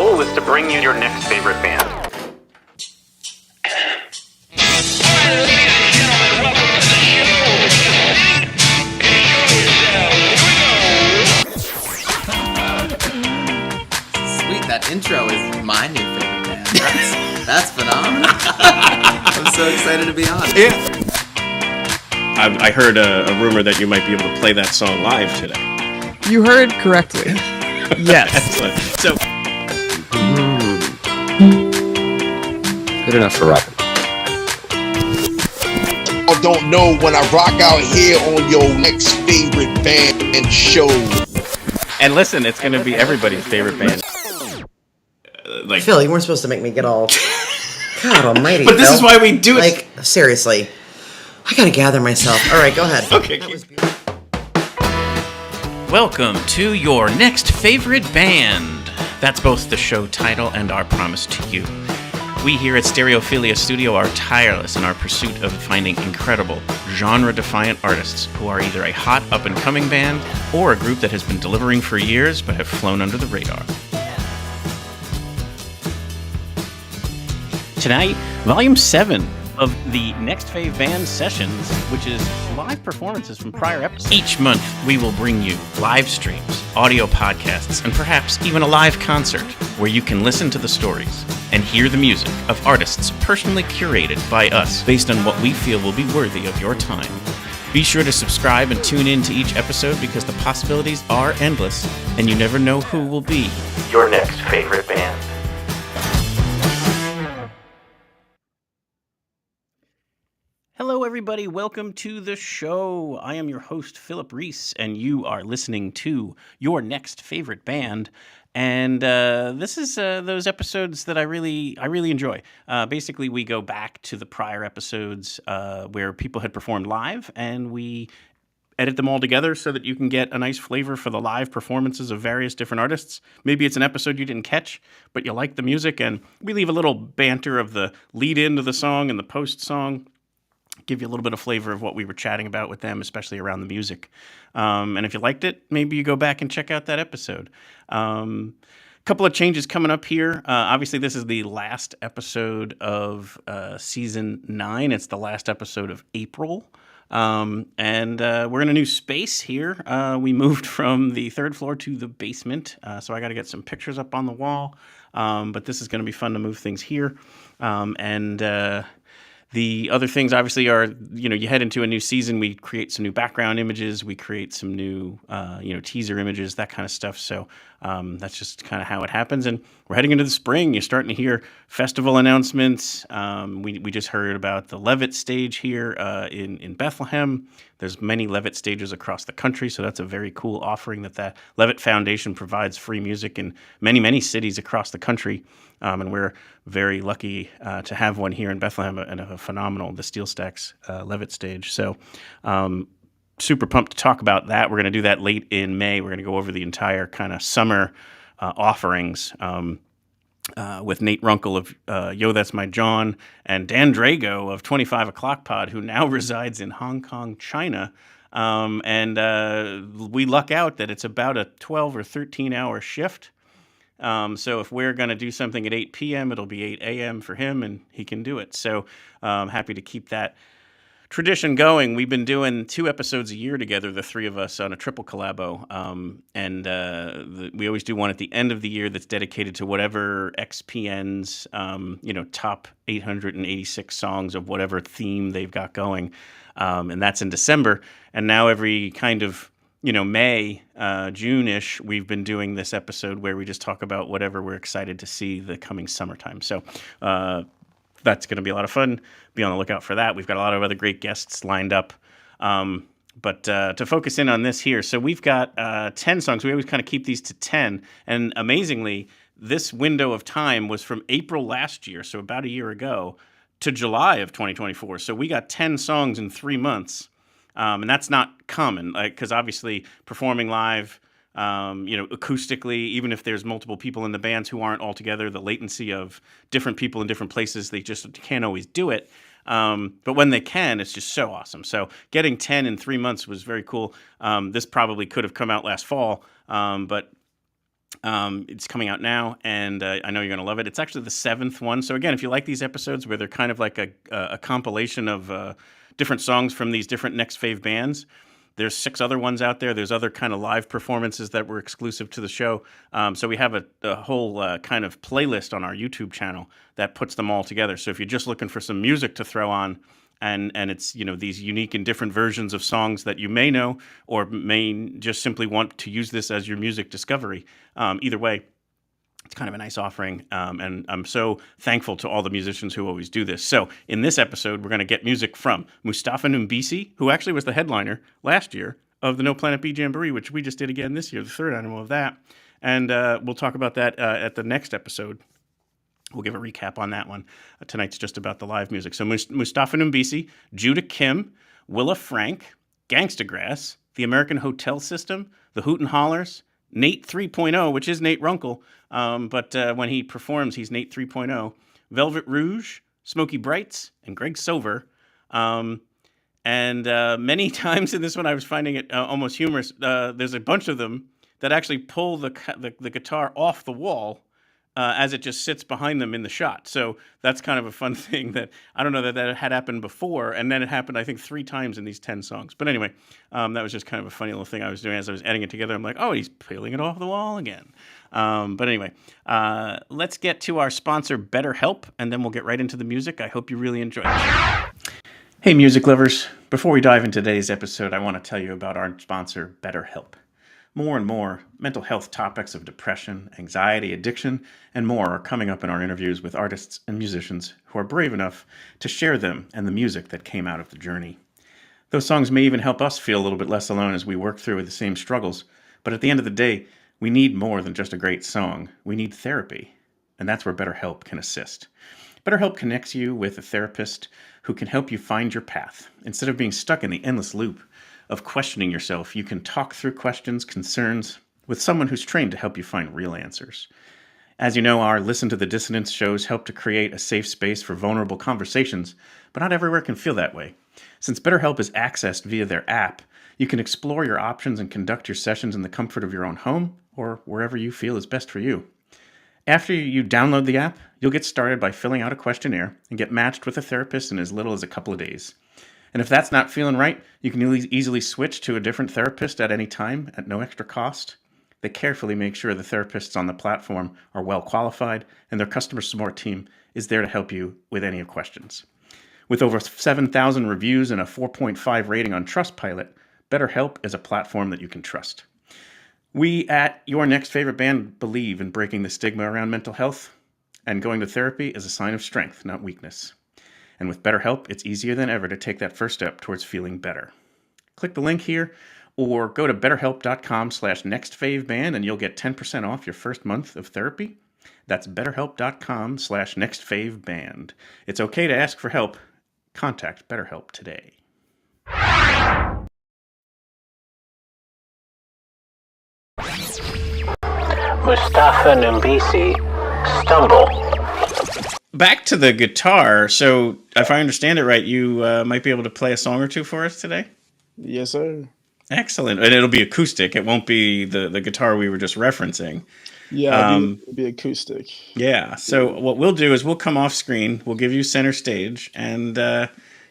goal is to bring you your next favorite band. Sweet, that intro is my new favorite band. That's phenomenal. I'm so excited to be on. Yeah. I heard a rumor that you might be able to play that song live today. You heard correctly. Yes. Excellent. So, good enough for rapping. I don't know when I rock out here on your next favorite band show. and listen, it's going to be everybody's favorite band. Phil, you weren't supposed to make me get all... God almighty, But this Phil. is why we do it. Like, seriously. I gotta gather myself. All right, go ahead. Okay. Welcome to your next favorite band. That's both the show title and our promise to you. We here at Stereophilia Studio are tireless in our pursuit of finding incredible, genre-defiant artists who are either a hot up-and-coming band or a group that has been delivering for years but have flown under the radar. Tonight, Volume 7 of the NextFavBand Sessions, which is live performances from prior episodes. Each month, we will bring you live streams, audio podcasts, and perhaps even a live concert where you can listen to the stories and hear the music of artists personally curated by us based on what we feel will be worthy of your time. Be sure to subscribe and tune in to each episode because the possibilities are endless and you never know who will be your next favorite band. Hello, everybody. Welcome to the show. I am your host, Philip Reese, and you are listening to your next favorite band. And this is those episodes that I really enjoy. Basically, we go back to the prior episodes where people had performed live, and we edit them all together so that you can get a nice flavor for the live performances of various different artists. Maybe it's an episode you didn't catch, but you like the music, and we leave a little banter of the lead into the song and the post song. Give you a little bit of flavor of what we were chatting about with them, especially around the music. And if you liked it, maybe you go back and check out that episode. Couple of changes coming up here. Obviously, this is the last episode of Season 9. It's the last episode of April. And we're in a new space here. We moved from the third floor to the basement, so I got to get some pictures up on the wall. But this is going to be fun to move things here. The other things, obviously, are, you head into a new season, we create some new background images, we create some new, teaser images, that kind of stuff. So that's just kind of how it happens. And we're heading into the spring. You're starting to hear festival announcements. We just heard about the Levitt stage here in Bethlehem. There's many Levitt stages across the country, so that's a very cool offering that Levitt Foundation provides free music in many, many cities across the country. And we're very lucky to have one here in Bethlehem and a phenomenal, the Steel Stacks Levitt stage. So super pumped to talk about that. We're going to do that late in May. We're going to go over the entire kind of summer offerings with Nate Runkle of Yothatsmyjawn and Dan Drago of 25 O'Clock Pod, who now resides in Hong Kong, China. We luck out that it's about a 12 or 13-hour shift. So if we're going to do something at 8 p.m., it'll be 8 a.m. for him, and he can do it. So I'm happy to keep that tradition going. We've been doing 2 episodes a year together, the three of us, on a triple collabo. We always do one at the end of the year that's dedicated to whatever XPN's, top 886 songs of whatever theme they've got going. And that's in December. And now every kind of May, June-ish, we've been doing this episode where we just talk about whatever we're excited to see the coming summertime. So that's going to be a lot of fun. Be on the lookout for that. We've got a lot of other great guests lined up. But to focus in on this here, so we've got 10 songs. We always kind of keep these to 10. And amazingly, this window of time was from April last year, so about a year ago, to July of 2024. So we got 10 songs in 3 months. And that's not common, because obviously performing live, acoustically, even if there's multiple people in the bands who aren't all together, the latency of different people in different places, they just can't always do it. But when they can, it's just so awesome. So getting 10 in 3 months was very cool. This probably could have come out last fall, but It's coming out now, and I know you're going to love it. It's actually the 7th one. So again, if you like these episodes where they're kind of like a compilation of different songs from these different Next Fave bands, there's 6 other ones out there. There's other kind of live performances that were exclusive to the show. So we have a whole kind of playlist on our YouTube channel that puts them all together. So if you're just looking for some music to throw on, and it's, you know, these unique and different versions of songs that you may know or may just simply want to use this as your music discovery. Either way, it's kind of a nice offering, and I'm so thankful to all the musicians who always do this. So in this episode, we're going to get music from moustaphanoumbissi, who actually was the headliner last year of the No Planet B Jamboree, which we just did again this year, the 3rd annual of that. And we'll talk about that at the next episode. We'll give a recap on that one. Tonight's just about the live music. So moustaphanoumbissi, Judah Kim, wilafrank, Gangstagrass, TheAmericanHotelSystem, the Hootenhallers, Nate 3.0, which is Nate Runkle, but when he performs, he's Nate 3.0, Velvet Rouge, smokeybrights, and gregsover. And many times in this one, I was finding it almost humorous. There's a bunch of them that actually pull the guitar off the wall as it just sits behind them in the shot. So that's kind of a fun thing that I don't know that had happened before. And then it happened, I think, 3 times in these 10 songs. But anyway, that was just kind of a funny little thing I was doing as I was editing it together. I'm like, oh, he's peeling it off the wall again. But anyway, let's get to our sponsor, BetterHelp, and then we'll get right into the music. I hope you really enjoy it. Hey, music lovers. Before we dive into today's episode, I want to tell you about our sponsor, BetterHelp. More and more mental health topics of depression, anxiety, addiction, and more are coming up in our interviews with artists and musicians who are brave enough to share them and the music that came out of the journey. Those songs may even help us feel a little bit less alone as we work through the same struggles, but at the end of the day, we need more than just a great song. We need therapy, and that's where BetterHelp can assist. BetterHelp connects you with a therapist who can help you find your path. Instead of being stuck in the endless loop of questioning yourself, you can talk through questions, concerns with someone who's trained to help you find real answers. As you know, our Listen to the Dissonance shows help to create a safe space for vulnerable conversations, but not everywhere can feel that way. Since BetterHelp is accessed via their app, you can explore your options and conduct your sessions in the comfort of your own home or wherever you feel is best for you. After you download the app, you'll get started by filling out a questionnaire and get matched with a therapist in as little as a couple of days. And if that's not feeling right, you can easily switch to a different therapist at any time at no extra cost. They carefully make sure the therapists on the platform are well qualified, and their customer support team is there to help you with any questions. With over 7,000 reviews and a 4.5 rating on Trustpilot, BetterHelp is a platform that you can trust. We at Your Next Favorite Band believe in breaking the stigma around mental health, and going to therapy is a sign of strength, not weakness. And with BetterHelp, it's easier than ever to take that first step towards feeling better. Click the link here or go to betterhelp.com/nextfaveband and you'll get 10% off your first month of therapy. That's betterhelp.com/nextfaveband. It's okay to ask for help. Contact BetterHelp today. Moustaphanoumbissi, Stumble. Back to the guitar. So, if I understand it right, you might be able to play a song or two for us today? Yes, sir. Excellent. And it'll be acoustic. It won't be the guitar we were just referencing. Yeah, it'll be acoustic. Yeah. So what we'll do is we'll come off screen. We'll give you center stage, and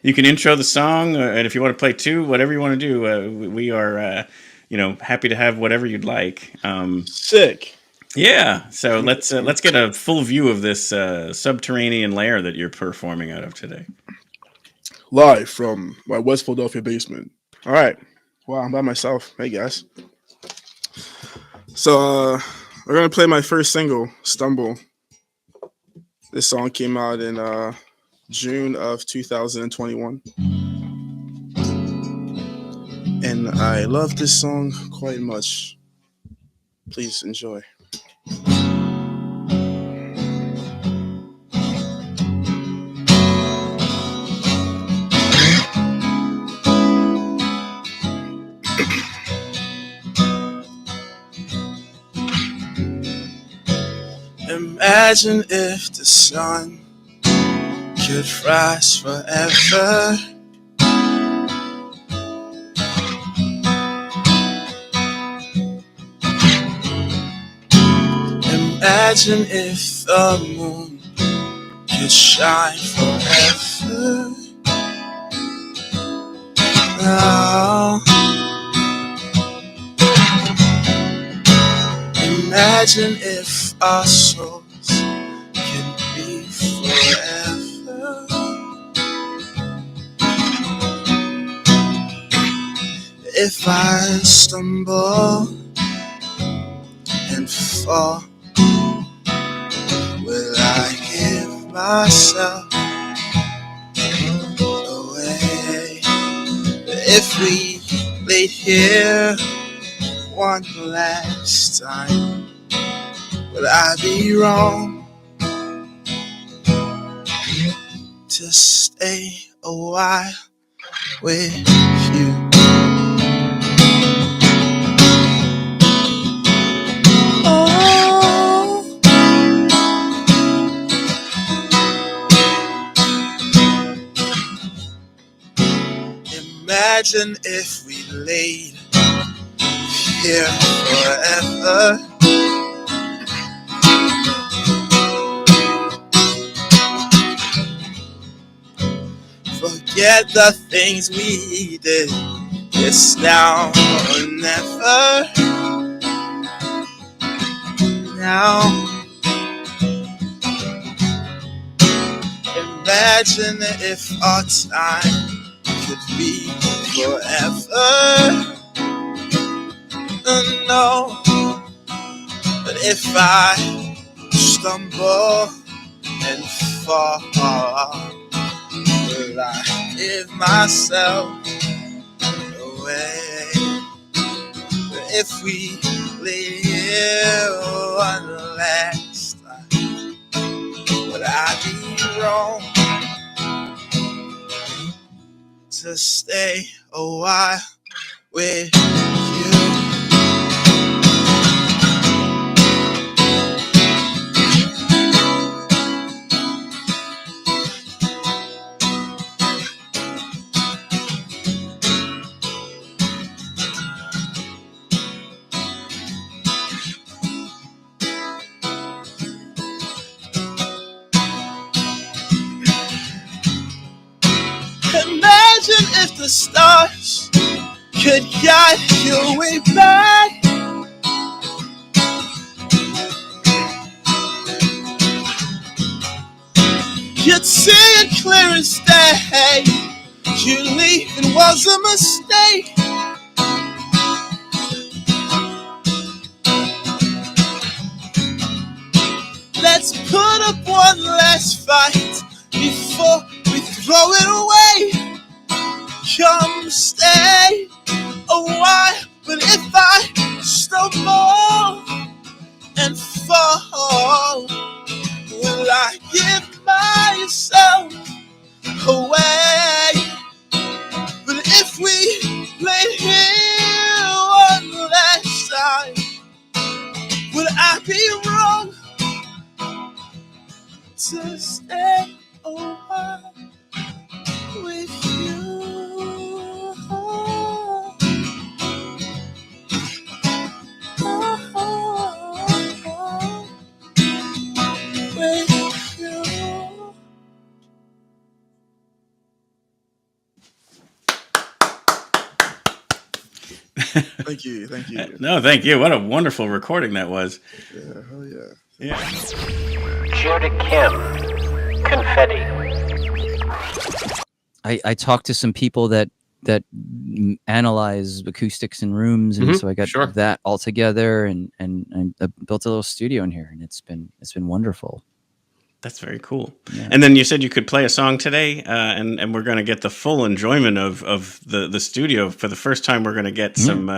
you can intro the song. And if you want to play too, whatever you want to do, we are, happy to have whatever you'd like. Sick. Yeah. So let's get a full view of this subterranean lair that you're performing out of today. Live from my West Philadelphia basement. All right. Wow, I'm by myself. Hey, guys. So we're going to play my first single, Stumble. This song came out in June of 2021. And I love this song quite much. Please enjoy. Imagine if the sun could rise forever. Imagine if the moon could shine forever. Now, imagine if our souls can be forever. If I stumble and fall, will I give myself away? If we laid here one last time, would I be wrong to stay a while with you? Oh, imagine if we laid here forever. Forget the things we did. It's now or never. Now, imagine if our time could be forever. No, but if I stumble and fall, will I give myself away? But if we lay here one last time, would I be wrong to stay a while with you? Imagine if the stars could guide your way back. You'd see it clear as day. You leaving was a mistake. Let's put up one last fight before we throw it away. Come stay a while, but if I stumble and fall, will I give myself away? But if we lay here one last time, would I be wrong to stay a while with you? Thank you, thank you. No, thank you. What a wonderful recording that was. Yeah, hell yeah. Yeah. Judah Kim, Confetti. I talked to some people that analyze acoustics in rooms, and so I got that all together, and I built a little studio in here, and it's been wonderful. That's very cool. Yeah. And then you said you could play a song today, and we're going to get the full enjoyment of the studio. For the first time, we're going to get some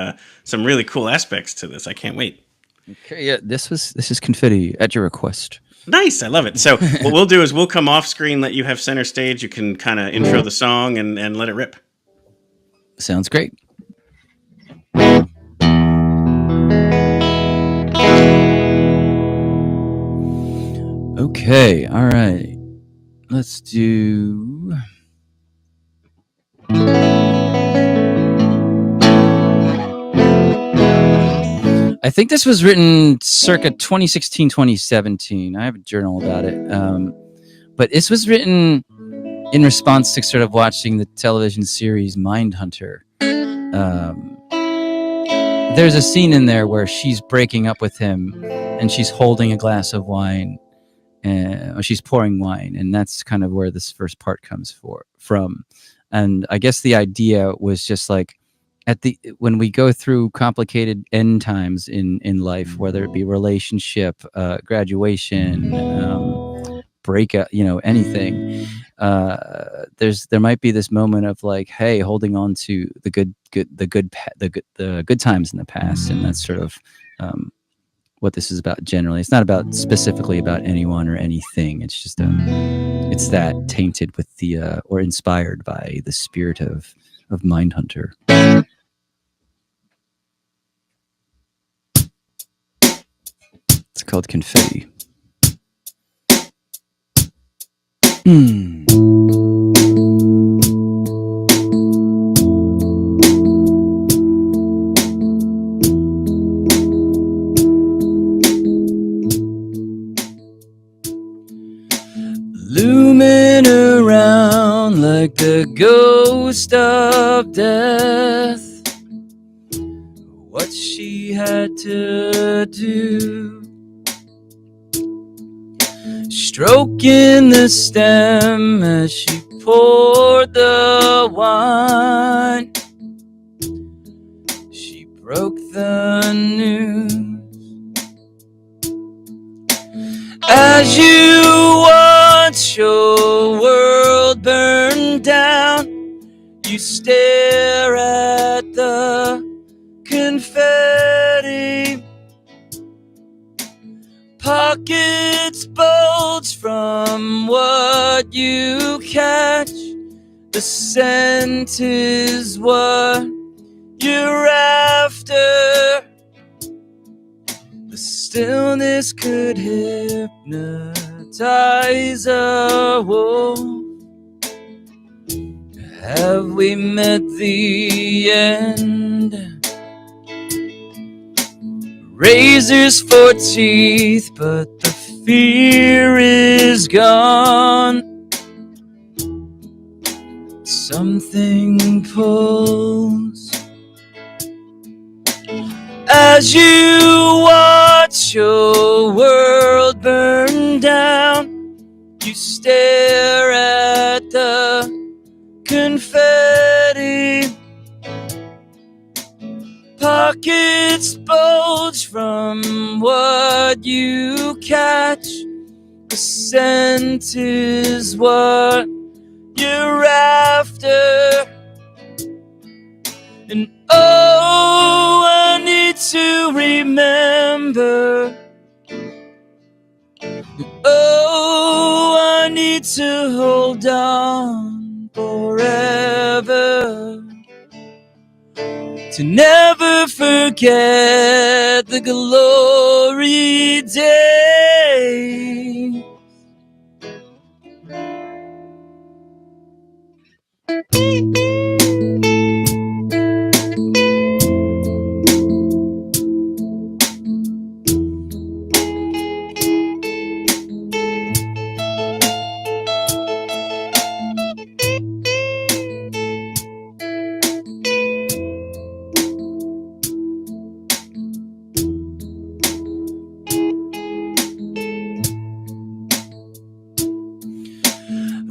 really cool aspects to this. I can't wait. Okay, yeah, this is Confetti at your request. Nice, I love it. So what we'll do is we'll come off screen, let you have center stage. You can kind of intro the song and let it rip. Sounds great. Okay, all right. Let's do... I think this was written circa 2016, 2017. I have a journal about it. But this was written in response to sort of watching the television series Mindhunter. There's a scene in there where she's breaking up with him and she's holding a glass of wine. She's pouring wine, and that's kind of where this first part comes from. And I guess the idea was just like, when we go through complicated end times in life, whether it be relationship, graduation, breakup, anything, there might be this moment of like, hey, holding on to the good times in the past, and that's sort of what this is about generally. It's not specifically about anyone or anything. It's just it's that tainted with the or inspired by the spirit of Mindhunter. It's called Confetti. Looming around like the ghost of death, what she had to do, stroking the stem as she poured the wine. She broke the news. As you watch your world burn down, you stare at the confetti. Pockets bulge from what you catch. The scent is what you're after. The stillness could hypnotize a wolf. Have we met the end? Razors for teeth, but the fear is gone. Something pulls as you watch your world burn down. You stare at the confetti. Pockets bulge from what you catch. The scent is what you're after. And oh, I need to remember. Oh, I need to hold on forever. To never forget the glory days.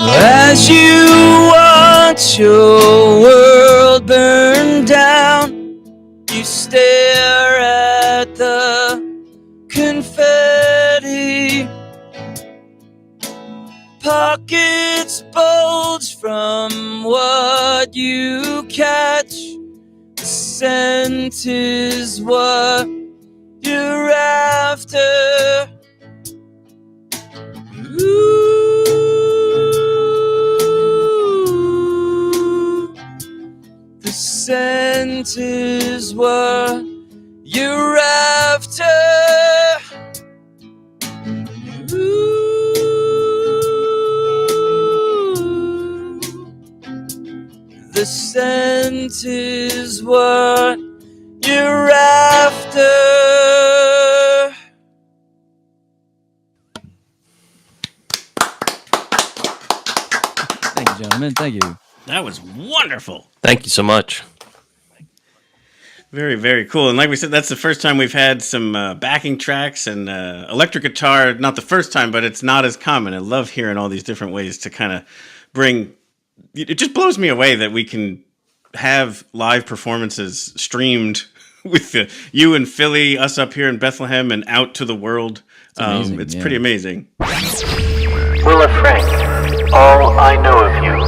As you watch your world burn down, you stare at the confetti. Pockets bulge from what you catch. The scent is what you're after. The scent is what you're after. The scent is what you're after. gentlemen. Thank you. That was wonderful. Thank you so much. Very, very cool. And like we said, that's the first time we've had some backing tracks and electric guitar. Not the first time, but it's not as common. I love hearing all these different ways to kind of bring. It just blows me away that we can have live performances streamed with you in Philly, us up here in Bethlehem, and out to the world. It's amazing, it's yeah. pretty amazing. wilafrank, all I know of you.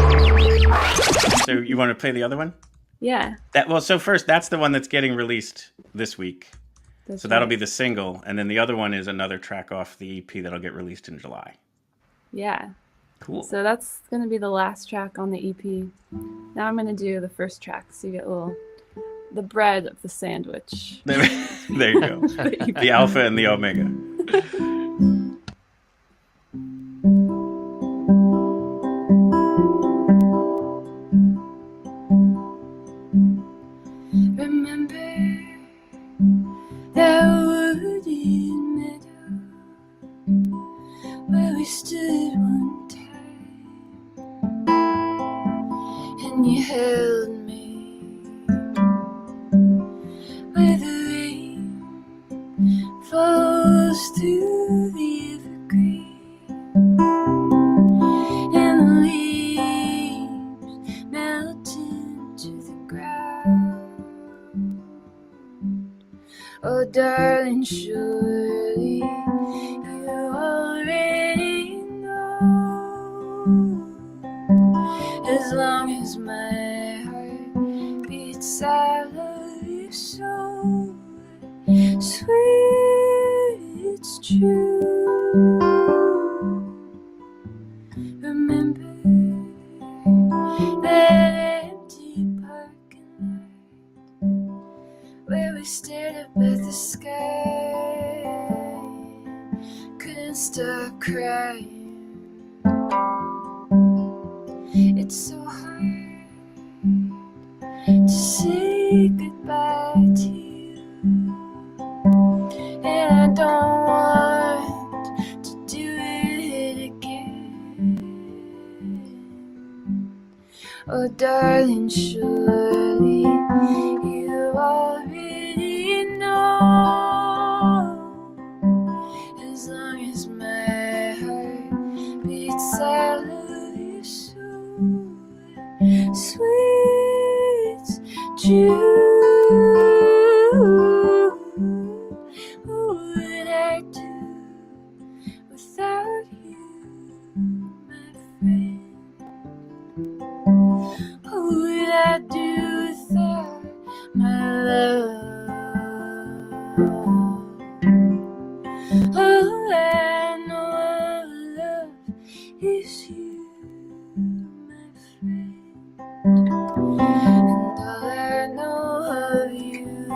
So you want to play the other one? Yeah. So first, that's the one that's getting released this week. That's So that'll right. be the single, and then the other one is another track off the EP that'll get released in July. Yeah. Cool. So that's going to be the last track on the EP. Now I'm going to do the first track, so you get the bread of the sandwich. There you go. The alpha and the omega. Remember that wooded meadow where we stood one time, and you held me where the rain falls through the evergreen, and the leaves melt into the ground. Oh, darling, surely you already know. As long as my heart beats, I love you so. Sweet, it's true. Remember that empty parking lot where we stared up at the sky, couldn't stop crying. It's so hard to say goodbye to you, and I don't want to do it again. Oh, darling, surely you already know. As long as my heart beats, I love you so. Sweet, true. What would I do without you, my friend? What would I do without my love? All I know of love is you, my friend. And all I know of you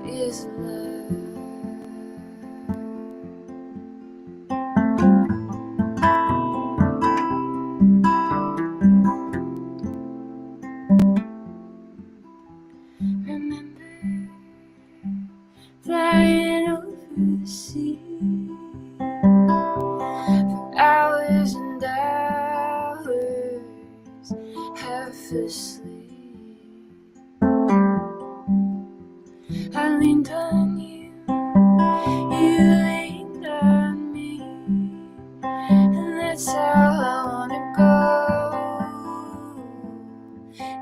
is love. Remember flying over the sea for hours and hours, half asleep. I leaned on you, you leaned on me, and that's how I wanna go,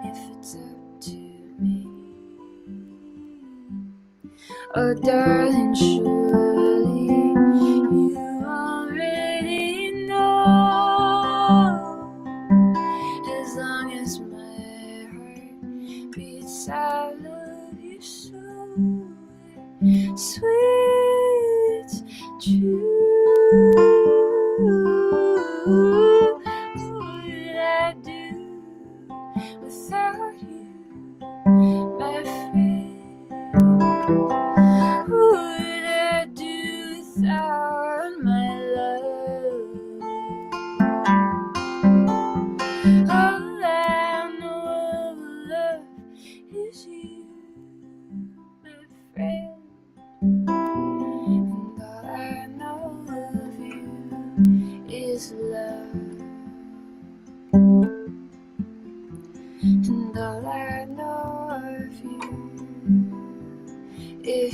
if it's up to me. Oh, darling, surely you already know. As long as my heart beats, I love you so. Sweet, true. What would I do without you, my friend? What would I do without my love? All I know of love is you, my friend. And all I know Thank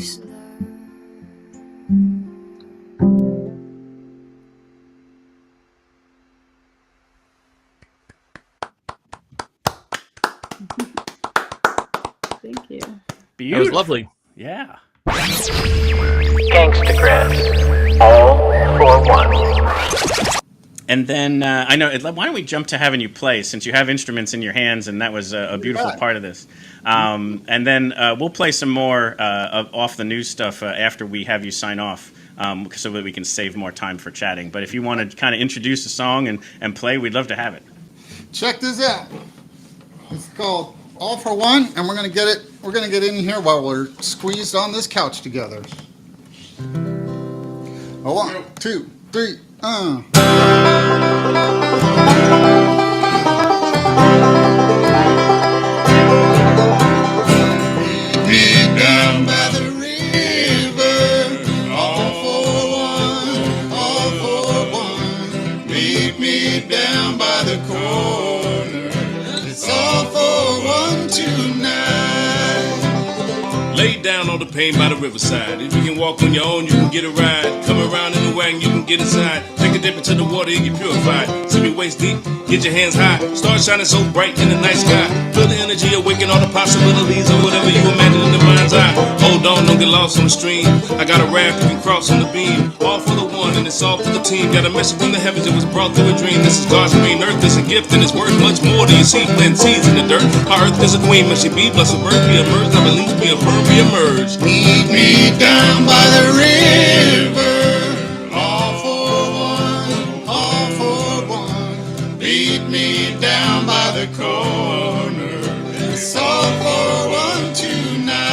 you. Beautiful. That was lovely. Yeah. Gangstagrass. All for one. And then I know. Why don't we jump to having you play, since you have instruments in your hands, and that was a beautiful part of this. And then we'll play some more off the news stuff after we have you sign off, so that we can save more time for chatting. But if you want to kind of introduce the song and play, we'd love to have it. Check this out. It's called All for One, and we're gonna get it. We're gonna get in here while we're squeezed on this couch together. 1, 2, 3. Meet me down by the river, all for one. Meet me down by the corner. It's all for one tonight. Lay down on the pane by the riverside. If you can walk on your own, you can get a ride. Come around in the wagon, you can get inside. Take a dip into the water, you get purified. See me waist deep, get your hands high. Start shining so bright in the night sky. Feel the energy, awaken all the possibilities of whatever you imagine in the mind's eye. Hold on, don't get lost on the stream. I got a raft you can cross on the beam. All for the one, and it's all for the team. Got a message from the heavens, it was brought through a dream. This is God's green earth, it's a gift, and it's worth much more than you see. Plant seeds in the dirt. Our earth is a queen, must she be blessed with birth? Be a bird, I release, be a firm, be emerge. Meet me down by the river, all for one. Meet me down by the corner. It's all for one tonight.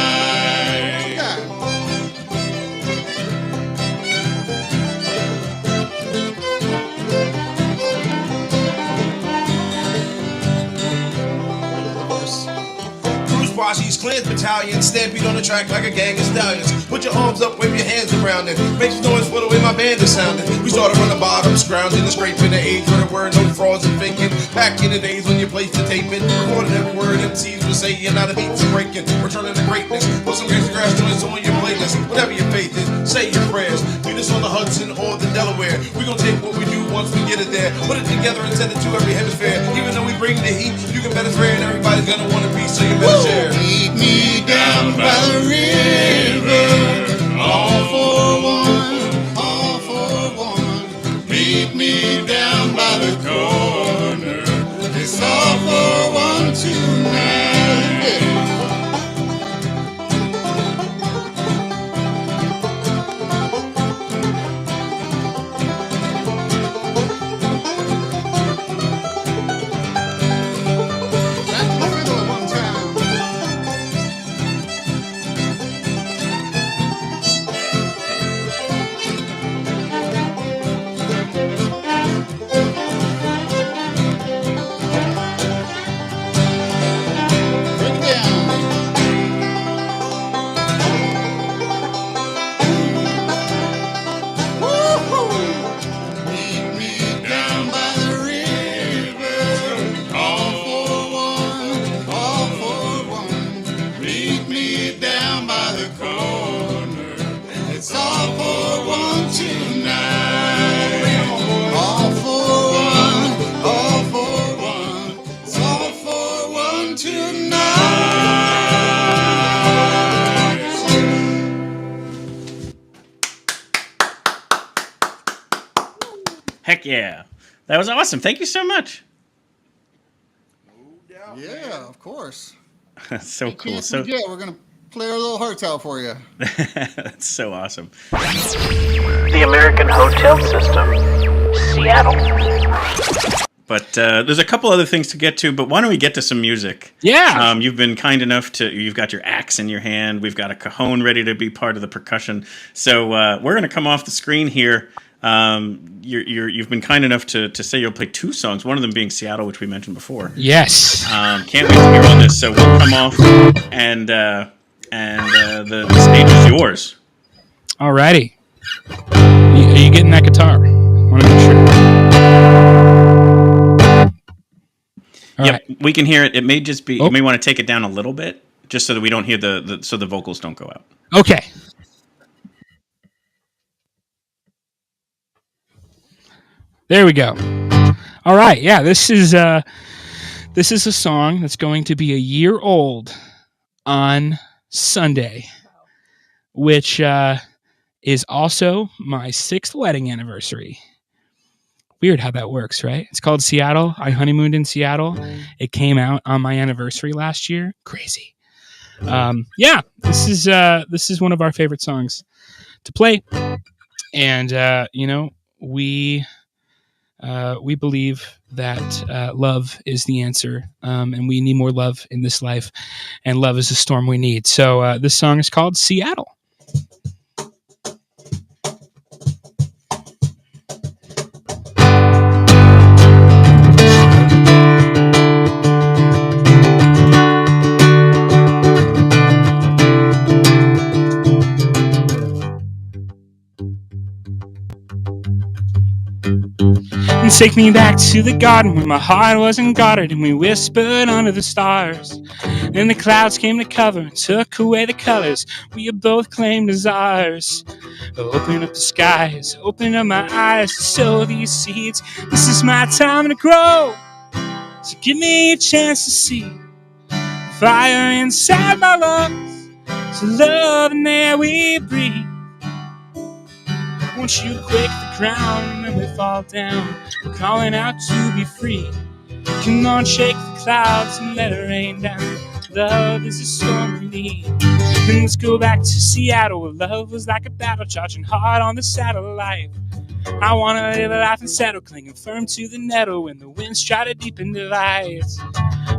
Posse's Clans Battalion, stampede on the track like a gang of stallions. Put your arms up, wave your hands around it. Make some noise for the way my band is sounding. We started from the bottom, scrounging and scraping the age where there were no frauds and faking. Back in the days when you placed the tape in, recorded every word MCs were saying, now the beats are breaking. Returning to greatness, put some Gangstagrass joints on your playlist. Whatever your faith is, say your prayers. Do this on the Hudson or the Delaware. We gon' take what we do once we get it there. Put it together and send it to every hemisphere. Even though we bring the heat, you can bet it's rare and everybody's gonna want a piece, so you better share. Meet me down by the river, all for one. Meet me down by the corner. It's all for one tonight. Heck yeah. That was awesome. Thank you so much. Yeah, of course. That's so cool. So we're gonna play our little hearts out for you. That's so awesome. The American Hotel System, Seattle. But there's a couple other things to get to, but why don't we get to some music? Yeah. You've been kind enough you've got your axe in your hand. We've got a cajon ready to be part of the percussion. So we're going to come off the screen here. You've been kind enough to say you'll play two songs, one of them being Seattle, which we mentioned before. Yes. Can't wait to hear all this. So we'll come off, and the stage is yours. Alrighty. Are you getting that guitar? I want to make sure. Yep, we can hear it. It may just be. You may want to take it down a little bit. just so that we don't hear so the vocals don't go out. Okay. There we go. All right. Yeah, this is a song that's going to be a year old on Sunday, which is also my 6th wedding anniversary. Weird how that works, right? It's called Seattle. I honeymooned in Seattle. It came out on my anniversary last year. Crazy. Yeah, this is one of our favorite songs to play, and we believe that love is the answer, and we need more love in this life, and love is the storm we need. So this song is called Seattle. And take me back to the garden when my heart wasn't guarded, and we whispered under the stars. Then the clouds came to cover and took away the colors we had both claimed as ours. Open up the skies, open up my eyes to sow these seeds. This is my time to grow, so give me a chance to see fire inside my lungs, so love in there we breathe. Won't you quake the ground and we fall down? We're calling out to be free. Come on, shake the clouds and let it rain down. Love is a storm we need. Then let's go back to Seattle, where love was like a battle, charging hard on the saddle of life. I wanna live a life and settle, clinging firm to the nettle when the winds try to deepen the lights.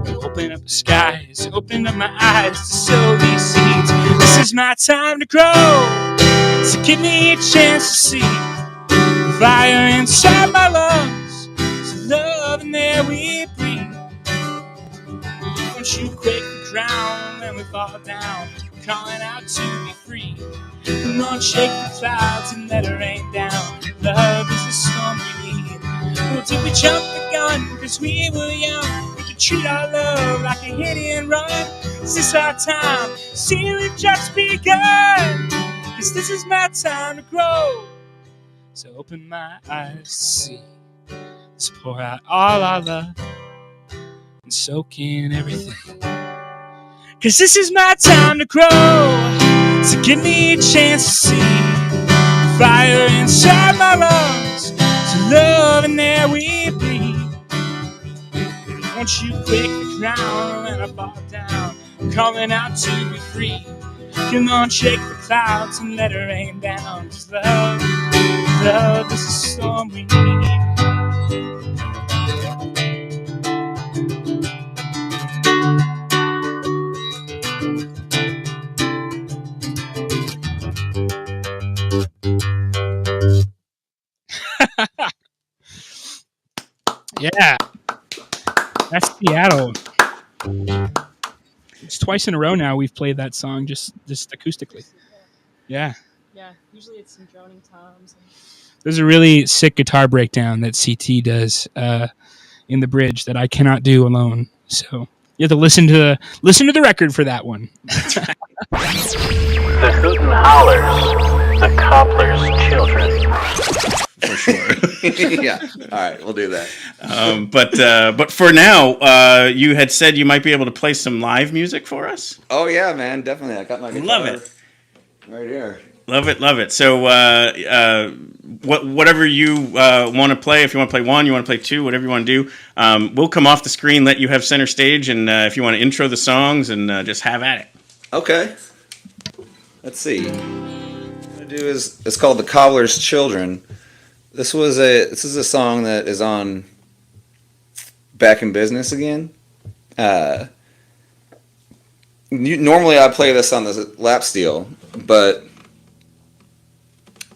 Open up the skies, open up my eyes to sow these seeds. This is my time to grow, so give me a chance to see fire inside my lungs, so love in there we breathe. Once you quake the ground and we fall down, we're calling out to be free. Come on, shake the clouds and let it rain down. Love is the storm we need. Well, did we jump the gun because we were young? We could treat our love like a hit and run. Is this our time? See, we've just begun. Cause this is my time to grow. So open my eyes to see. Let's pour out all our love and soak in everything. Cause this is my time to grow. So give me a chance to see fire inside my lungs, so love in there we breathe. Once you break the ground and I fall down, I'm calling out to be free. Come on, shake the clouds and let it rain down. Cause love is the storm we need. Yeah, that's Seattle. It's twice in a row now we've played that song just acoustically. Yeah. Yeah, usually it's some droning toms. There's a really sick guitar breakdown that CT does in the bridge that I cannot do alone. So you have to listen to the record for that one. The hootenhallers, the Cobbler's children. For sure. Yeah. All right, we'll do that. But for now, you had said you might be able to play some live music for us. Oh yeah, man, definitely. I got my guitar. Love it. Right here. Love it. So whatever you want to play, if you want to play one, you want to play two, whatever you want to do, we'll come off the screen, let you have center stage, and if you want to intro the songs and just have at it. Okay. Let's see. What I'm gonna do is it's called "The Cobbler's Children." This is a song that is on Back in Business Again. Normally I play this on the lap steel, but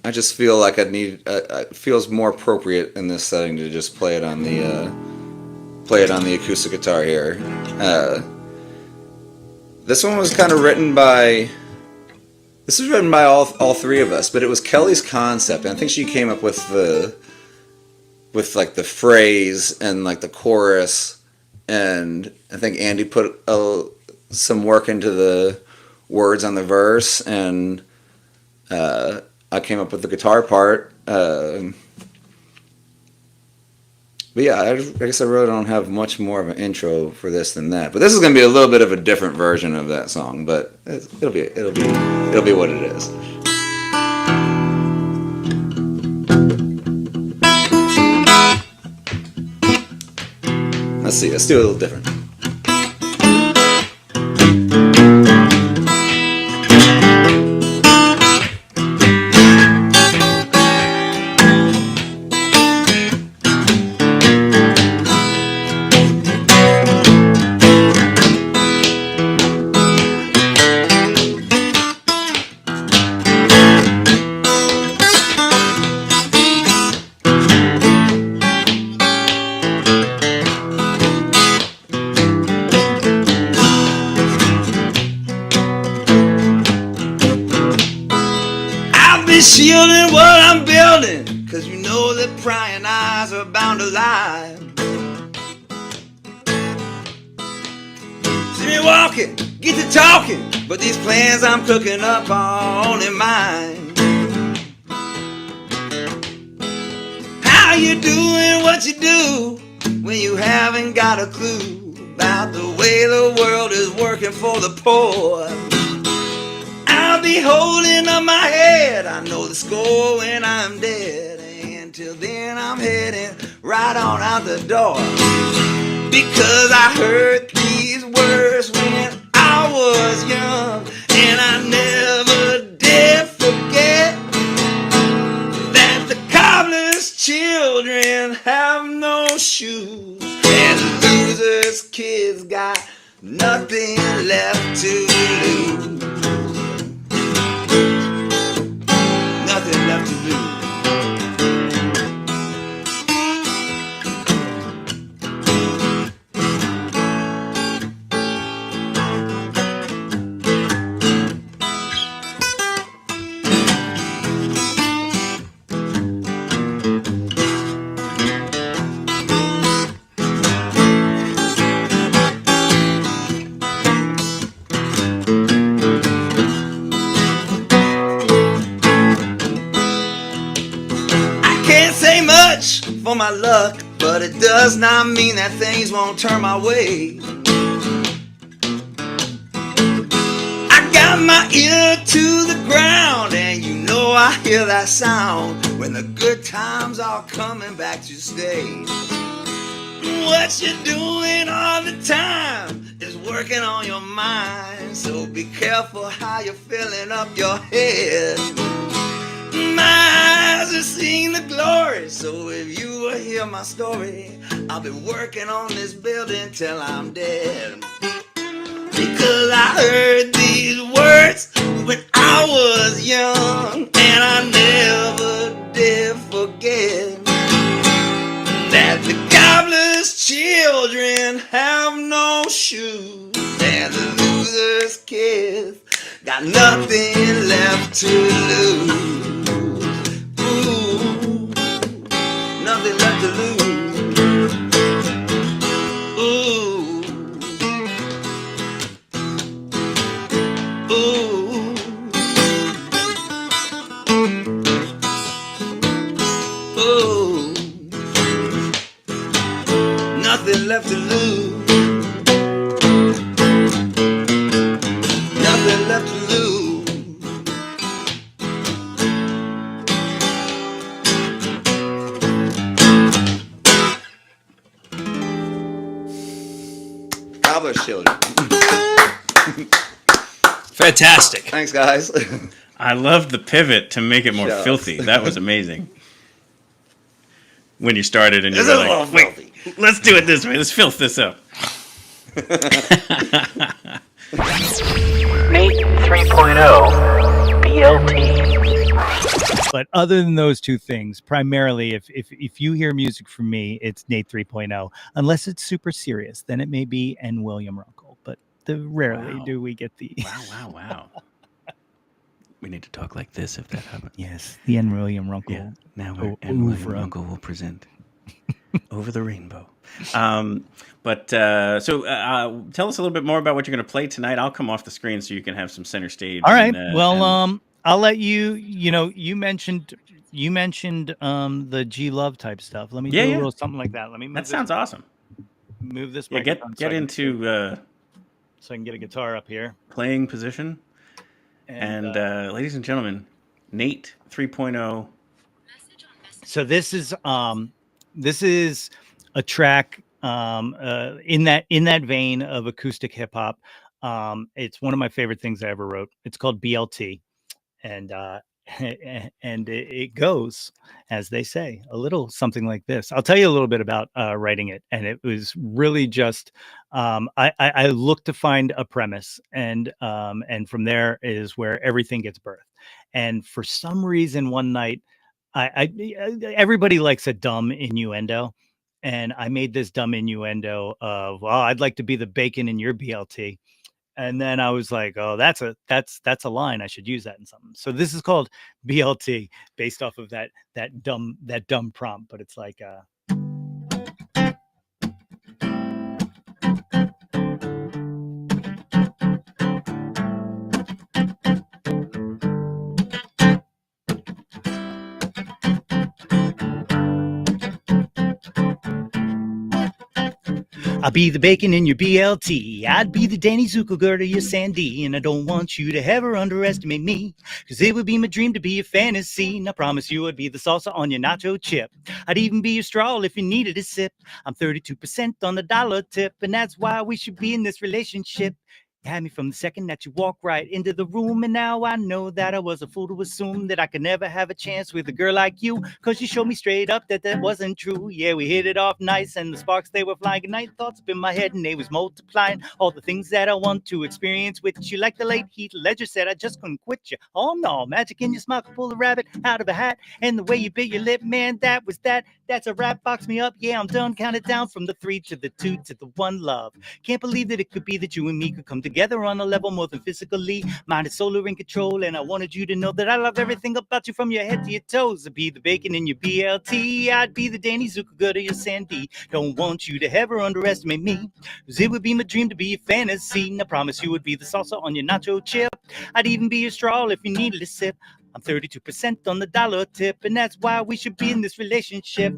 I just feel like it feels more appropriate in this setting to just play it on the acoustic guitar here. This one was kind of written by. This was written by all three of us, but it was Kelly's concept, and I think she came up with the phrase and like the chorus, and I think Andy put some work into the words on the verse, and I came up with the guitar part. But yeah, I guess I really don't have much more of an intro for this than that. But this is going to be a little bit of a different version of that song, but it'll be what it is. Let's see. Let's do a little different. Shielding what I'm building, 'cause you know that prying eyes are bound to lie. See me walking, get to talking, but these plans I'm cooking up are only mine. How you doing what you do when you haven't got a clue about the way the world is working for the poor? I'll be holding up my head, I know the score when I'm dead. Until then I'm heading right on out the door, because I heard these words when I was young, and I never did forget that the cobbler's children have no shoes, and the loser's kids got nothing left to lose. Nothing left to lose. For my luck, but it does not mean that things won't turn my way. I got my ear to the ground, and you know I hear that sound when the good times are coming back to stay. What you're doing all the time is working on your mind, so be careful how you're filling up your head. My eyes are seeing the glory, so if you will hear my story, I'll be working on this building till I'm dead. Because I heard these words when I was young, and I never did forget that the cobbler's children have no shoes, and the loser's kids got nothing left to lose. Nothing left to lose. Ooh. Ooh. Ooh. Nothing left to lose. Nothing left to lose. Children. Fantastic. Thanks, guys. I love the pivot to make it more Shucks. filthy. That was amazing. When you started and you This were is a little like, filthy. wait, let's do it this way. Let's filth this up. Nate 3.0 BLT. But other than those two things, primarily, if you hear music from me, it's Nate 3.0. Unless it's super serious, then it may be N. William Runkle. But rarely do we get the... Wow. We need to talk like this if that happens. Yes, the N. William Runkle. Yeah, now N. William Runkle will present. Over the rainbow. But so tell us a little bit more about what you're going to play tonight. I'll come off the screen so you can have some center stage. All right. And, Well, I'll let you. You mentioned the G Love type stuff. Let me do a little something like that. Let me. Move that sounds awesome. Move this. Yeah, get into so I can get a guitar up here. Playing position. And ladies and gentlemen, Nate 3.0. So this is a track in that vein of acoustic hip hop. It's one of my favorite things I ever wrote. It's called BLT, and it goes, as they say, a little something like this. I'll tell you a little bit about writing it, and it was really just I looked to find a premise, and from there is where everything gets birthed. And for some reason, one night, everybody likes a dumb innuendo, and I made this dumb innuendo of, well, I'd like to be the bacon in your BLT. And then I was like, oh, that's a line. I should use that in something. So this is called BLT, based off of that dumb prompt. But it's like I'll be the bacon in your BLT. I'd be the Danny Zuckerberg of your Sandy. And I don't want you to ever underestimate me, because it would be my dream to be a fantasy. And I promise you I'd be the salsa on your nacho chip. I'd even be your straw if you needed a sip. I'm 32% on the dollar tip, and that's why we should be in this relationship. You had me from the second that you walked right into the room, and now I know that I was a fool to assume that I could never have a chance with a girl like you, because you showed me straight up that wasn't true. Yeah, we hit it off nice, and the sparks, they were flying. At night, thoughts up in my head, and they was multiplying. All the things that I want to experience with you, like the late Heath Ledger said, I just couldn't quit you. Oh no, magic in your smile could pull a rabbit out of a hat, and the way you bit your lip, man, that was that. That's a wrap, box me up, yeah, I'm done. Count it down from the 3 to the 2 to the 1, love. Can't believe that it could be that you and me could come together on a level more than physically. Mind is solar in control, and I wanted you to know that I love everything about you from your head to your toes. I'd be the bacon in your BLT. I'd be the Danny Zuckerberg of your Sandy. Don't want you to ever underestimate me, because it would be my dream to be a fantasy. And I promise you would be the salsa on your nacho chip. I'd even be your straw if you needed a sip. I'm 32% on the dollar tip, and that's why we should be in this relationship.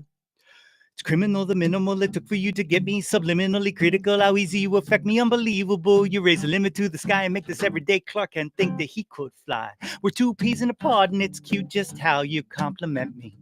It's criminal, the minimal it took for you to get me subliminally critical. How easy you affect me, unbelievable. You raise the limit to the sky and make this everyday Clark and think that he could fly. We're two peas in a pod, and it's cute just how you compliment me.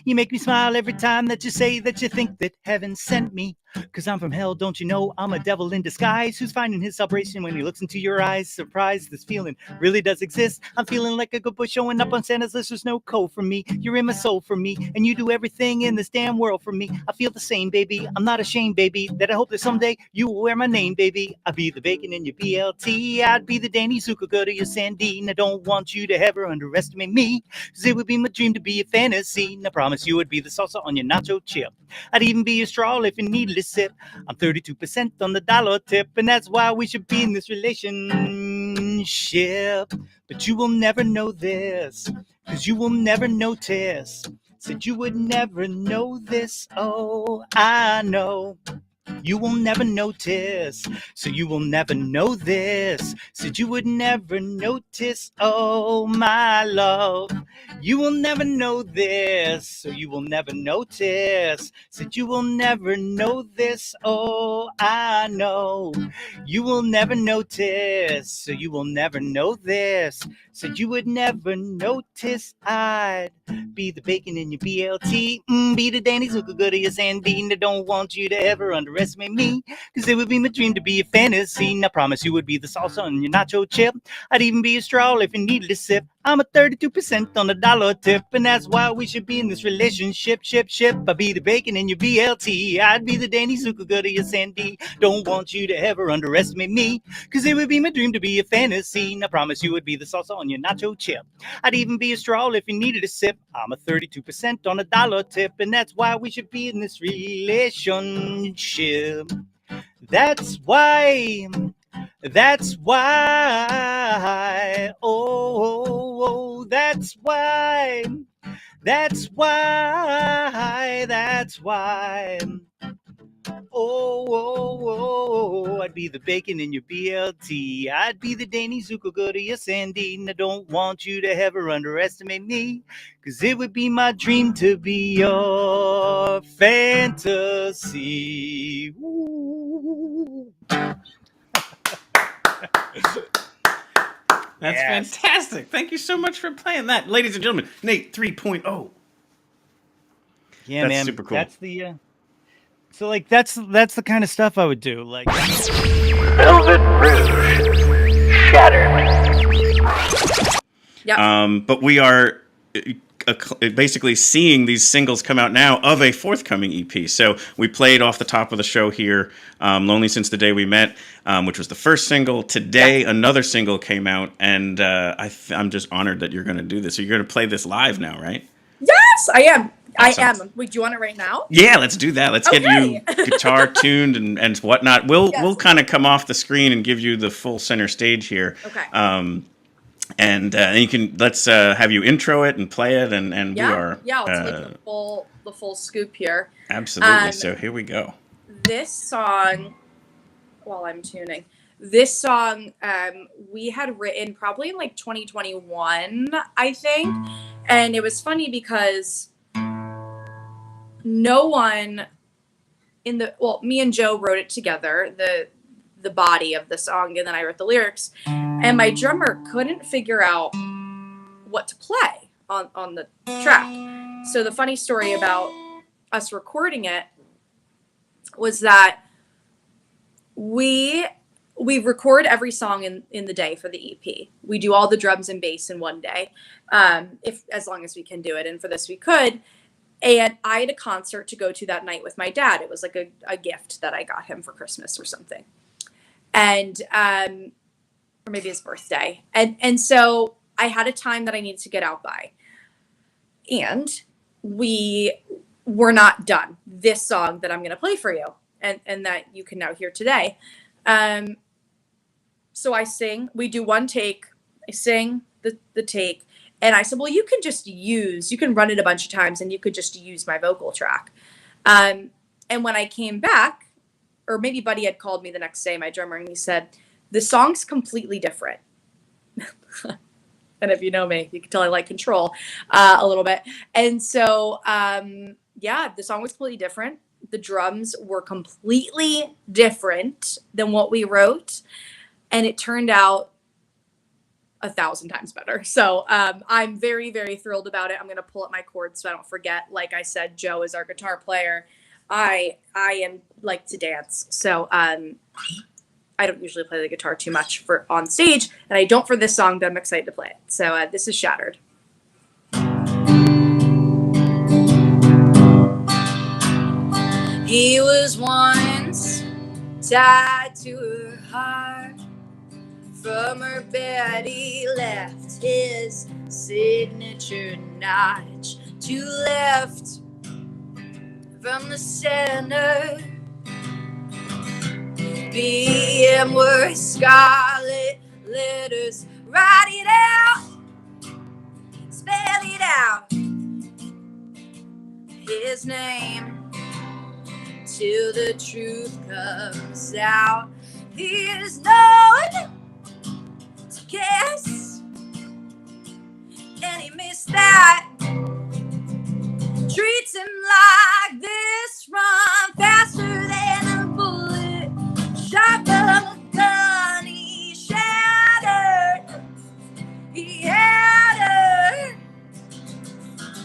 You make me smile every time that you say that you think that heaven sent me. Cause I'm from hell, don't you know? I'm a devil in disguise who's finding his celebration when he looks into your eyes. Surprised this feeling really does exist. I'm feeling like a good boy showing up on Santa's list. There's no code for me. You're in my soul for me, and you do everything in this damn world for me. I feel the same, baby. I'm not ashamed, baby, that I hope that someday you will wear my name, baby. I'll be the bacon in your BLT. I'd be the Danny Zuckerberg of your Sandy. And I don't want you to ever underestimate me, cause it would be my dream to be a fantasy. And I promise you would be the salsa on your nacho chip. I'd even be your straw if you needed a sip. I'm 32% on the dollar tip, and that's why we should be in this relationship. But you will never know this, cause you will never notice. Said you would never know this. Oh, I know. You will never notice, so you will never know this. Said you would never notice, oh my love. You will never know this, so you will never notice. Said you will never know this, oh I know. You will never notice, so you will never know this. Said you would never notice I'd be the bacon in your BLT. Be the Danny Zuckerberg of your Sandy. And I don't want you to ever underestimate me, cause it would be my dream to be a fantasy. And I promise you would be the salsa on your nacho chip. I'd even be a straw if you needed a sip. I'm a 32% on the dollar tip, and that's why we should be in this relationship. I'd be the bacon in your BLT. I'd be the Danny Zuckerberg of your Sandy. Don't want you to ever underestimate me, cause it would be my dream to be a fantasy. And I promise you would be the salsa on your nacho chip. I'd even be a straw if you needed a sip. I'm a 32% on a dollar tip, and that's why we should be in this relationship. That's why, oh, that's why, That's why. Oh, I'd be the bacon in your BLT. I'd be the Danny Zuko go to your Sandine. I don't want you to ever underestimate me, because it would be my dream to be your fantasy. Ooh. That's fantastic. Thank you so much for playing that. Ladies and gentlemen, Nate 3.0. Yeah, That's man. super cool. That's the so like that's the kind of stuff I would do. Like Velvet Rouge. Shattered. Yep. But we are basically seeing these singles come out now of a forthcoming EP. So we played off the top of the show here, Lonely Since the Day We Met, which was the first single. Today, another single came out, and I'm just honored that you're going to do this. So you're going to play this live now, right? Yes, I am. Awesome. I am. Wait, do you want it right now? Yeah, let's do that. Let's get you guitar tuned and whatnot. We'll kind of come off the screen and give you the full center stage here. Okay. And you can let's have you intro it and play it, and we are let's take the full scoop here. Absolutely. So here we go. This song, while I'm tuning, this song we had written probably in like 2021, I think, and it was funny because no one me and Joe wrote it together, the body of the song, and then I wrote the lyrics, and my drummer couldn't figure out what to play on the track. So the funny story about us recording it was that we record every song in the day for the EP. We do all the drums and bass in one day, as long as we can do it, and for this we could. And I had a concert to go to that night with my dad. It was like a gift that I got him for Christmas or something. And or maybe his birthday. And so I had a time that I needed to get out by. And we were not done. This song that I'm going to play for you and that you can now hear today. So I sing, we do one take, I sing the take, and I said, well, you can run it a bunch of times and you could just use my vocal track. And when I came back, or maybe Buddy had called me the next day, my drummer, and he said, the song's completely different. And if you know me, you can tell I like control a little bit. And so, the song was completely different. The drums were completely different than what we wrote. And it turned out 1,000 times better. So I'm very, very thrilled about it. I'm going to pull up my chords so I don't forget. Like I said, Joe is our guitar player. I am like to dance. So I don't usually play the guitar too much for on stage, and I don't for this song, but I'm excited to play it. So this is Shattered. He was once tied to her heart. From her bed he left his signature notch. To left from the center, BM were scarlet letters. Write it out, spell it out, his name, till the truth comes out. He is known to kiss, and he missed that. Treats him like this, run faster than a bullet, shot from a gun. He shattered, he had her,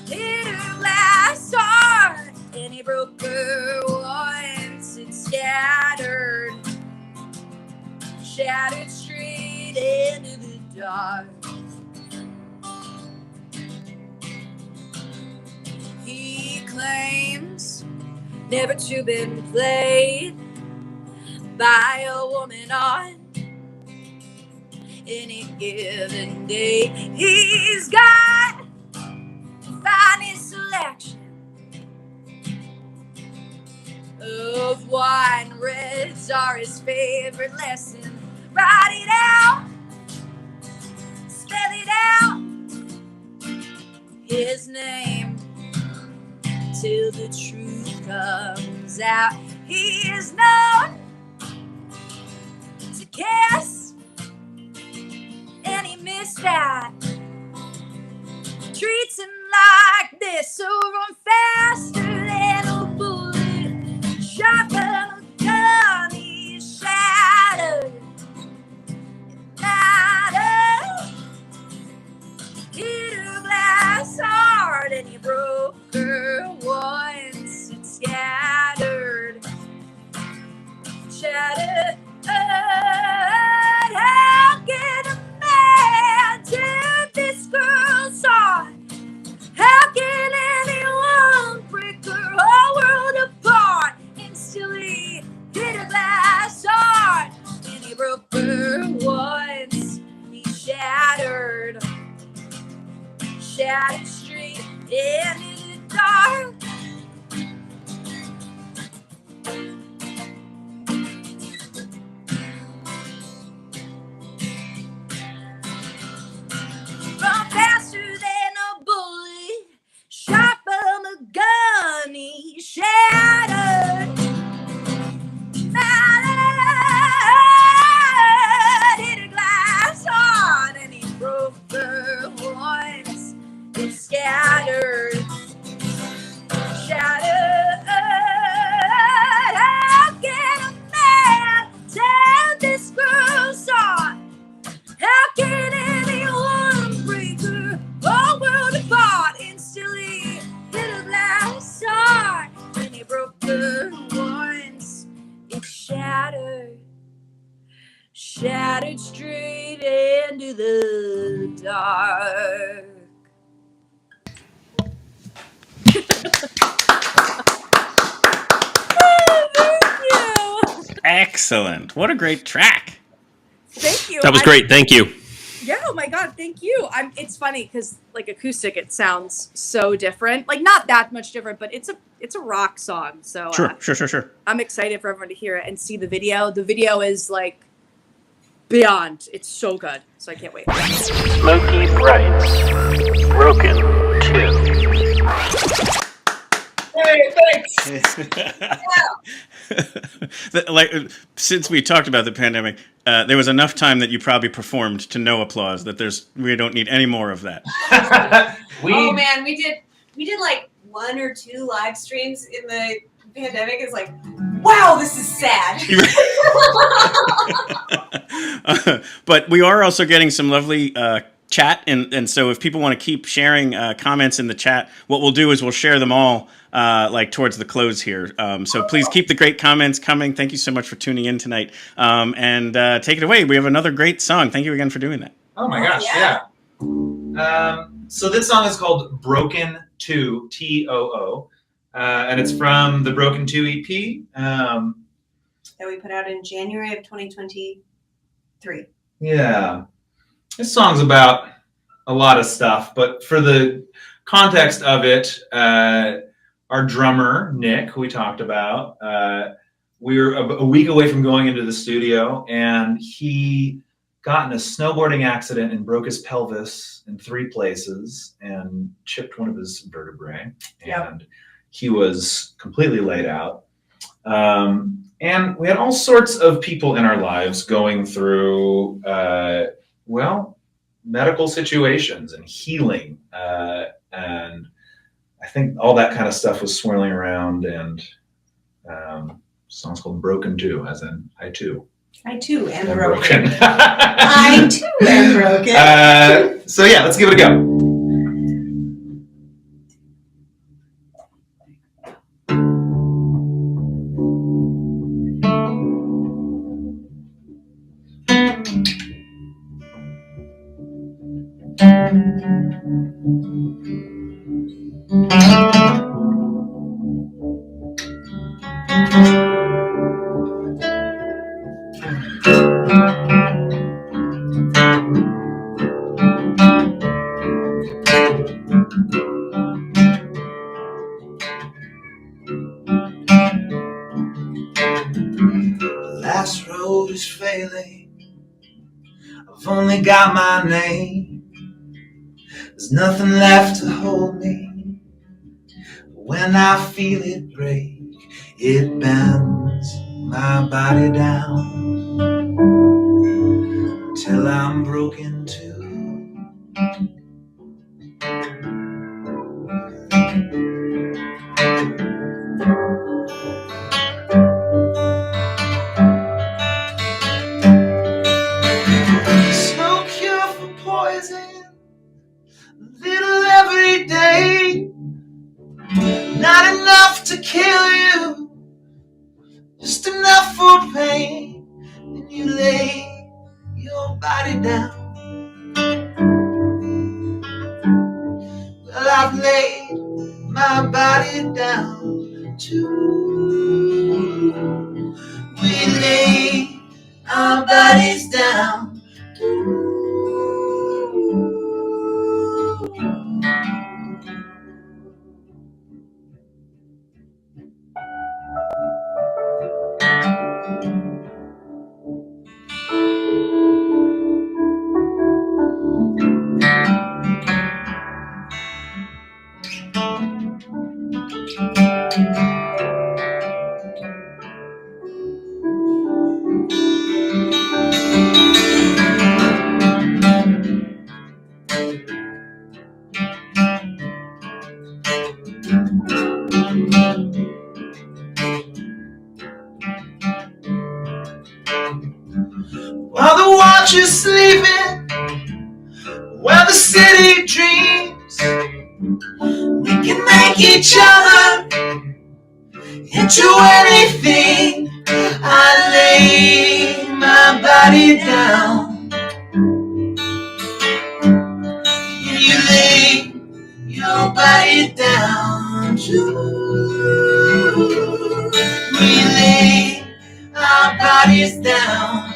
hit her last heart, and he broke her once. It scattered, shattered straight into the dark. He claims never to been played by a woman on any given day. He's got the finest selection of wine. Reds are his favorite lesson. Write it out, spell it out, his name, till the truth comes out. He is known to kiss, and he missed that. Treats him like this, so run faster than a bullet, sharper than a gun. He's shattered, matter. Hit her glass hard, and he broke her once. It scattered, shattered. How can a man turn this girl's heart? How can anyone break her whole world apart? Instantly hit a glass heart, and he broke her once. He shattered straight into the dark. Run faster than a bullet, sharp on a gun. He shattered, hit a glass hard, and he broke her once. It scattered, shattered. How can a man tell this girl's heart? How can anyone break her whole world apart? Instantly hit a glass heart, and he broke her once. It shattered, shattered straight into the dark. Excellent. What a great track. Thank you. That was great. Thank you. Yeah, oh my god, thank you. It's funny because like acoustic, it sounds so different. Like not that much different, but it's a rock song. So Sure. I'm excited for everyone to hear it and see the video. The video is like beyond. It's so good. So I can't wait. Smokey Brights, Broken 2. Hey, thanks. Like, since we talked about the pandemic, there was enough time that you probably performed to no applause. That we don't need any more of that. Oh man, we did like 1 or 2 live streams in the pandemic. It's like, wow, this is sad. But we are also getting some lovely chat, and so if people want to keep sharing comments in the chat, what we'll do is we'll share them all like towards the close here. So please keep the great comments coming. Thank you so much for tuning in tonight, and take it away. We have another great song. Thank you again for doing that. Oh my gosh, yeah. So this song is called Broken 2, T-O-O, and it's from the Broken 2 EP. That we put out in January of 2023. Yeah. This song's about a lot of stuff, but for the context of it, our drummer, Nick, who we talked about, we were a week away from going into the studio, and he got in a snowboarding accident and broke his pelvis in 3 places and chipped one of his vertebrae. And he was completely laid out. And we had all sorts of people in our lives going through, medical situations and healing. And I think all that kind of stuff was swirling around, and the song's called Broken 2, as in I too. I too am broken. I too am broken. So yeah, let's give it a go. Last road is failing. I've only got my name. There's nothing left to hold me. When I feel it break, it bends my body down till I'm broken too. So cure for poison, little every day. Not enough to kill you, just enough for pain. And you lay your body down. Well, I've laid my body down too. We lay our bodies down. While the watch is sleeping, while the city dreams, we can make each other into anything. I lay my body down, and you lay your body down too. We lay our bodies down.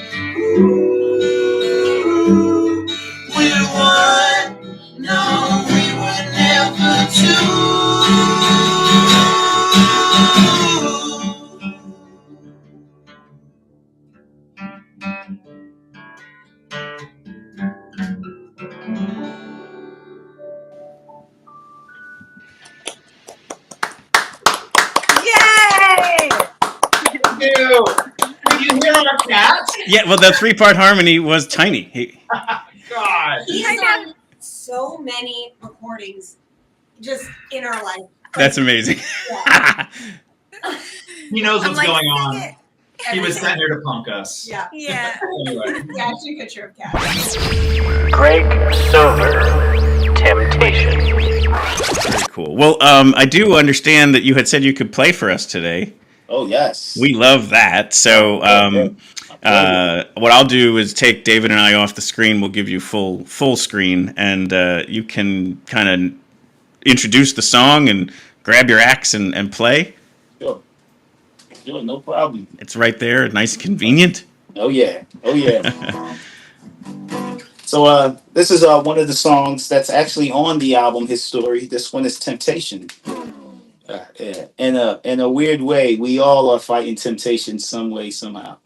We're one, no, we were never two. Yay! Did you hear our cats? Yeah, well, the 3-part harmony was tiny. God. He's done so many recordings just in our life. That's amazing. Yeah. He knows what's I'm like, going sing on. it. He was sent here to punk us. Yeah. Yeah. Anyway. Yeah, I took a picture of cats. Gregsover, Temptation. Very cool. Well, I do understand that you had said you could play for us today. Oh, yes. We love that. So what I'll do is take David and I off the screen. We'll give you full screen, and you can kind of introduce the song and grab your axe and play. Sure. Sure, no problem. It's right there, nice and convenient. Oh, yeah. Oh, yeah. So this is one of the songs that's actually on the album His Story. This one is Temptation. Yeah. In a weird way, we all are fighting temptation some way, somehow.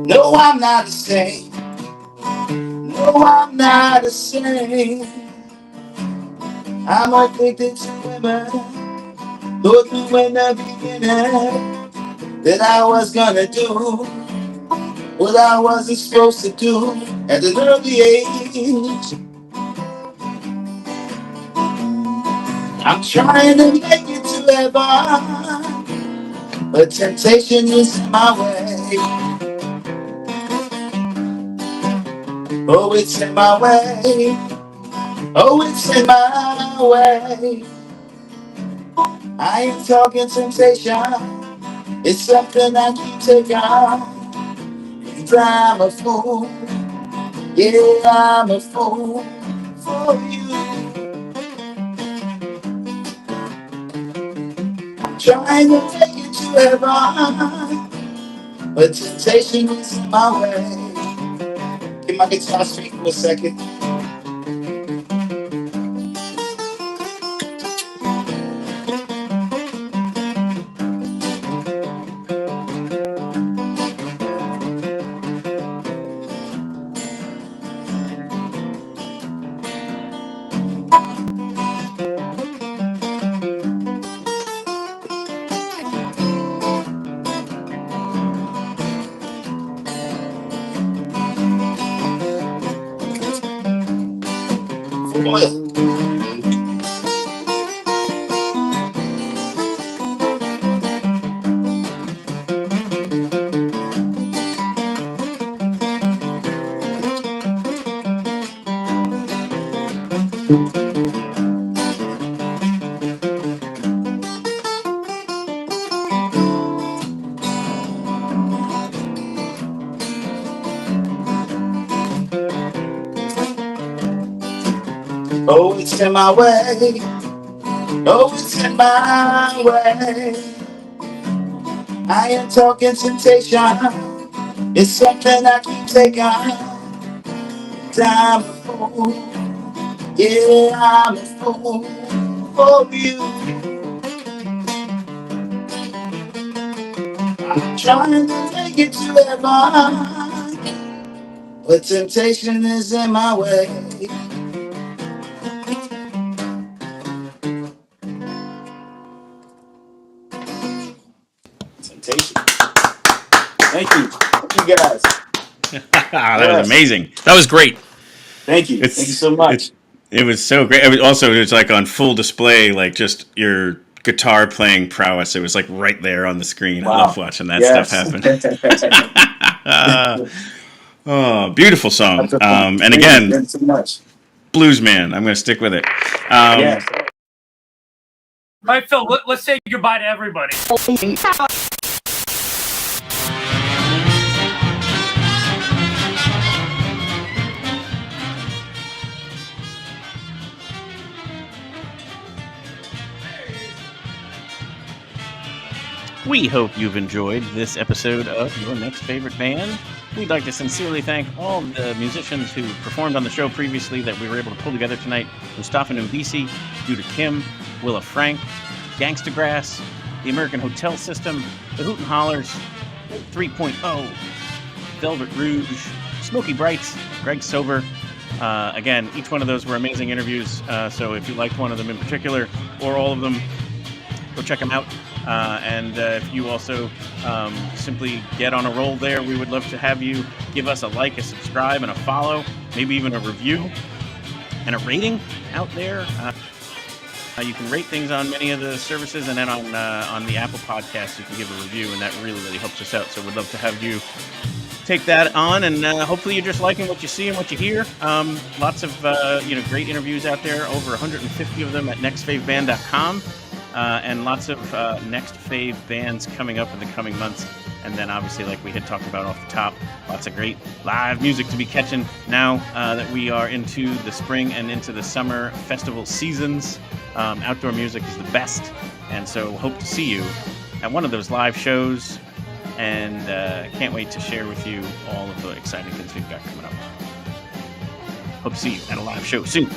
No, I'm not the same. No, I'm not the same. I'm addicted to women. Thought knew in the beginning that I was gonna do what I wasn't supposed to do at an early age. I'm trying to make it to heaven, but temptation is in my way. Oh, it's in my way. Oh, it's in my way. I ain't talking temptation. It's something I keep taking. I'm a fool. Yeah, I'm a fool for you. Trying to take it to heaven, but temptation is in my way. Get my guitar straight for a second. Oh, it's in my way. Oh, it's in my way. I am talking temptation. It's something I keep taking. I'm a fool. Yeah, I'm a fool for you. I'm trying to take it to heaven, but temptation is in my way. Temptation. Thank you. Thank you guys. That was amazing. That was great. Thank you. Thank you so much. It was so great. It was like on full display, like just your guitar playing prowess. It was like right there on the screen. Wow. I love watching that stuff happen. Oh, beautiful song. And again, Thank you so much. Blues Man. I'm going to stick with it. Yes. All right, Phil, let's say goodbye to everybody. We hope you've enjoyed this episode of Your Next Favorite Band. We'd like to sincerely thank all the musicians who performed on the show previously that we were able to pull together tonight. moustaphanoumbissi, Judah Kim, wilafrank, Gangstagrass, The American Hotel System, The Hootenhallers, 3.0, Velvet Rouge, Smokeybrights, Gregsover. Again, each one of those were amazing interviews, so if you liked one of them in particular, or all of them, go check them out. And if you also simply get on a roll there, we would love to have you give us a like, a subscribe, and a follow, maybe even a review and a rating out there. You can rate things on many of the services, and then on the Apple Podcast, you can give a review, and that really, really helps us out. So we'd love to have you take that on, and hopefully you're just liking what you see and what you hear. Lots of great interviews out there, over 150 of them at NextFavBand.com. And lots of Next Fave bands coming up in the coming months. And then obviously, like we had talked about off the top, lots of great live music to be catching now that we are into the spring and into the summer festival seasons. Outdoor music is the best. And so hope to see you at one of those live shows. And can't wait to share with you all of the exciting things we've got coming up. Hope to see you at a live show soon.